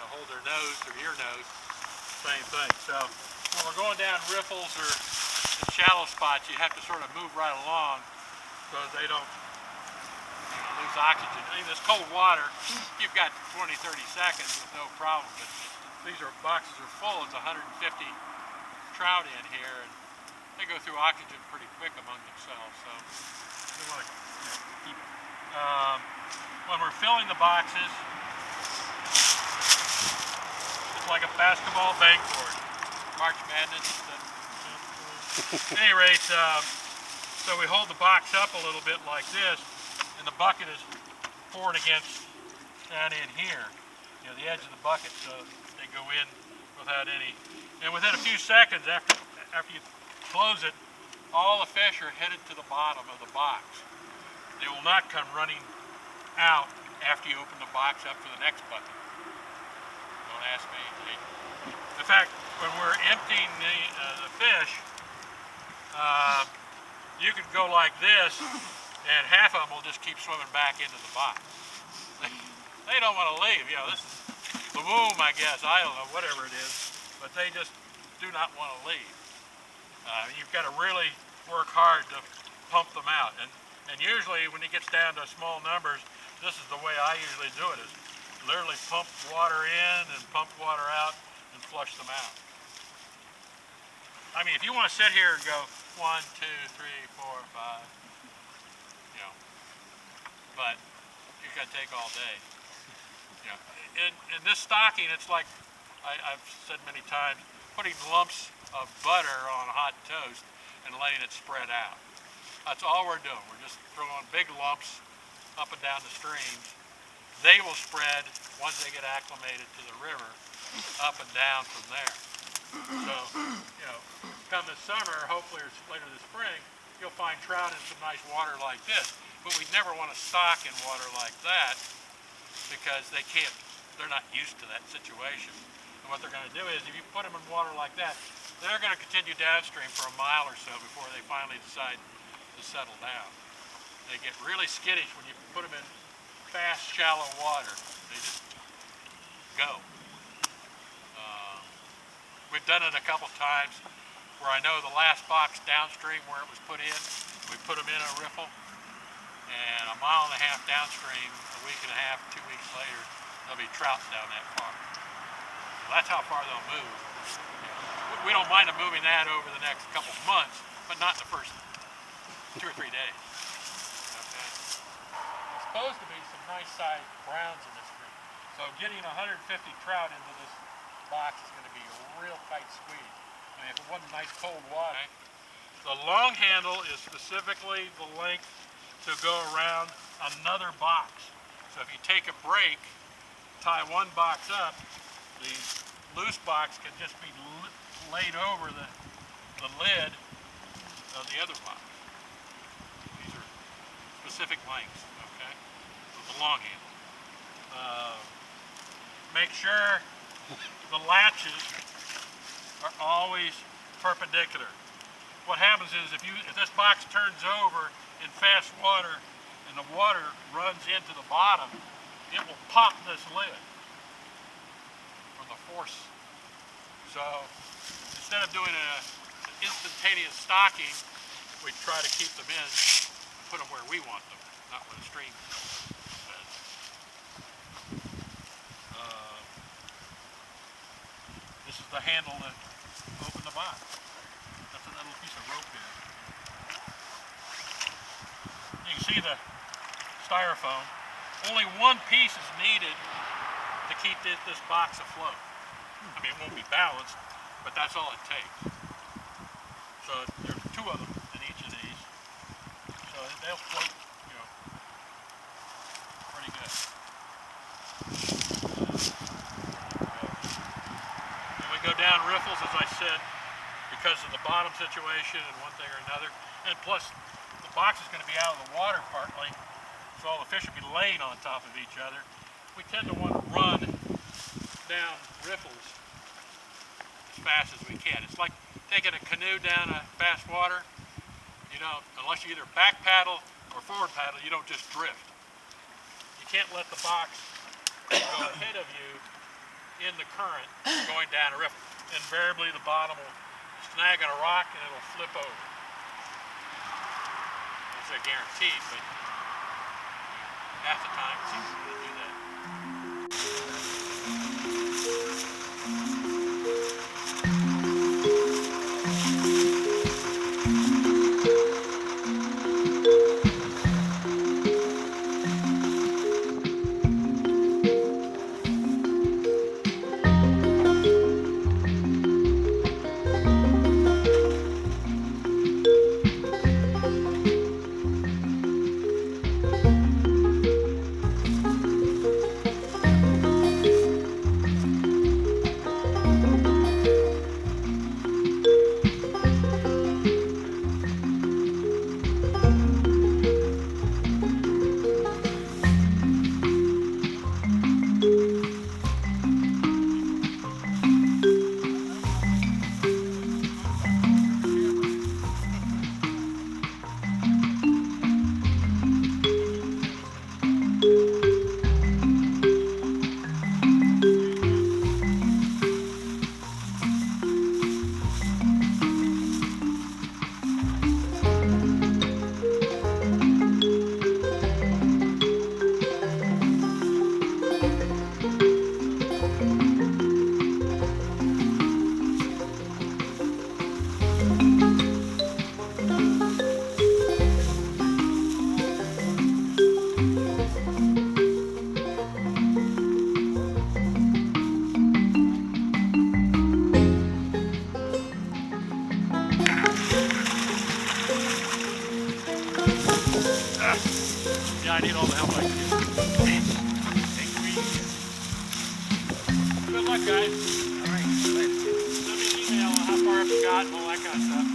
hold their nose or your nose, same thing. So when we're going down riffles or in shallow spots, you have to sort of move right along so they don't lose oxygen. I mean, this cold water, you've got 20, 30 seconds with no problem, but these boxes are full. It's 150 trout in here, and they go through oxygen pretty quick among themselves. So we want to keep it. When we're filling the boxes, it's like a basketball backboard. March Madness. At any rate, so we hold the box up a little bit like this, and the bucket is poured against down in here, the edge of the bucket, so they go in without any. And within a few seconds after you close it, all the fish are headed to the bottom of the box. They will not come running out after you open the box up for the next bucket. Don't ask me. In fact, when we're emptying the fish, you could go like this, and half of them will just keep swimming back into the box. They don't want to leave. This is the womb, I guess. I don't know, whatever it is, but they just do not want to leave. You've got to really work hard to pump them out, and usually when it gets down to small numbers, this is the way I usually do it, is literally pump water in and pump water out and flush them out. I mean, if you want to sit here and go 1, 2, 3, 4, 5, but you've got to take all day. In this stocking, it's like I've said many times, putting lumps of butter on hot toast and letting it spread out. That's all we're doing. We're just throwing big lumps up and down the streams. They will spread once they get acclimated to the river, up and down from there. So, come this summer, hopefully, or later this spring, you'll find trout in some nice water like this. But we never want to stock in water like that because they're not used to that situation. And what they're going to do is, if you put them in water like that, they're going to continue downstream for a mile or so before they finally decide to settle down. They get really skittish when you put them in fast, shallow water. They just go. We've done it a couple times where I know the last box downstream where it was put in, we put them in a riffle, and a mile and a half downstream, a week and a half, 2 weeks later, there'll be trout down that far. So that's how far they'll move. We don't mind them moving that over the next couple months, but not in the first 2 or 3 days. Okay. There's supposed to be some nice sized browns in this creek. So getting 150 trout into this box is going to be a real tight squeeze. I mean, if it wasn't nice cold water. Okay. The long handle is specifically the length to go around another box. So if you take a break, tie one box up, the loose box can just be laid over the lid of the other box. These are specific lengths, okay, with the long handle. Make sure the latches are always perpendicular. What happens is if this box turns over in fast water and the water runs into the bottom, it will pop this lid from the force. So instead of doing an instantaneous stocking, we try to keep them in, put them where we want them, not where the stream says. This is the handle to open the box. That's a little piece of rope there. You can see the styrofoam. Only one piece is needed to keep this box afloat. I mean, it won't be balanced, but that's all it takes. So there's 2 of them in each of these. So they'll float, pretty good. Then we go down riffles, as I said, because of the bottom situation and one thing or another. And plus, the box is going to be out of the water partly, so all the fish will be laying on top of each other. We tend to want to run down riffles as fast as we can. It's like taking a canoe down a fast water. Unless you either back paddle or forward paddle, you don't just drift. You can't let the box go ahead of you in the current going down a river. Invariably the bottom will snag on a rock and it'll flip over. That's a guaranteed, but half the time it seems to do that. Yeah, I need all the help I can get. Good luck, guys. All right, later. Send me an email on how far I've got and all that kind of stuff.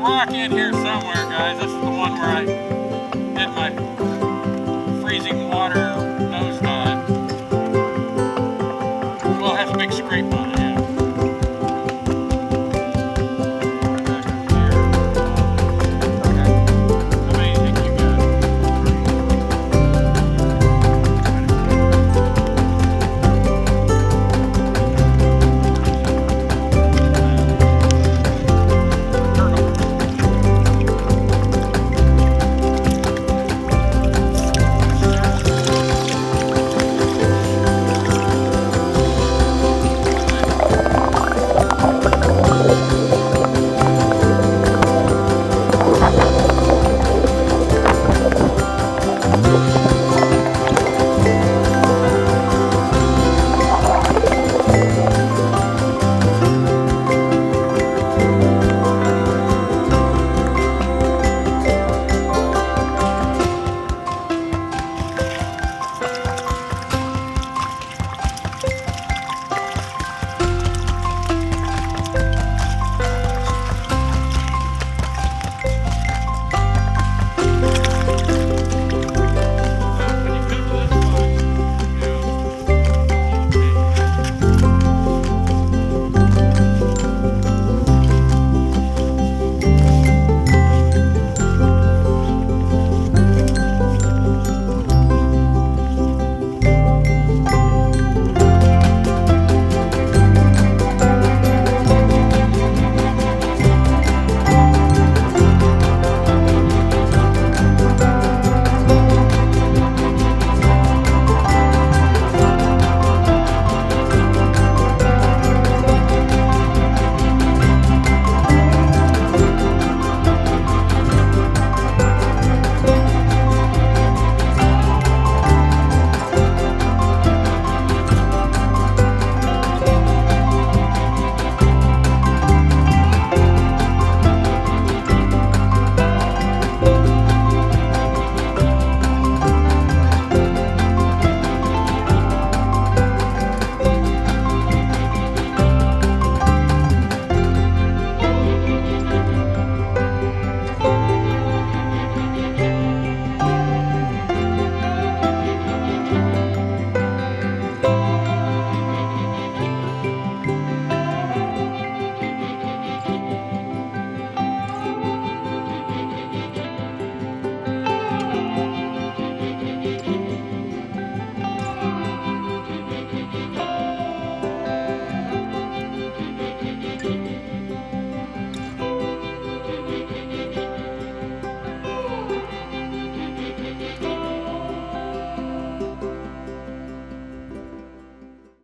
rock in here somewhere, guys. This is the one where I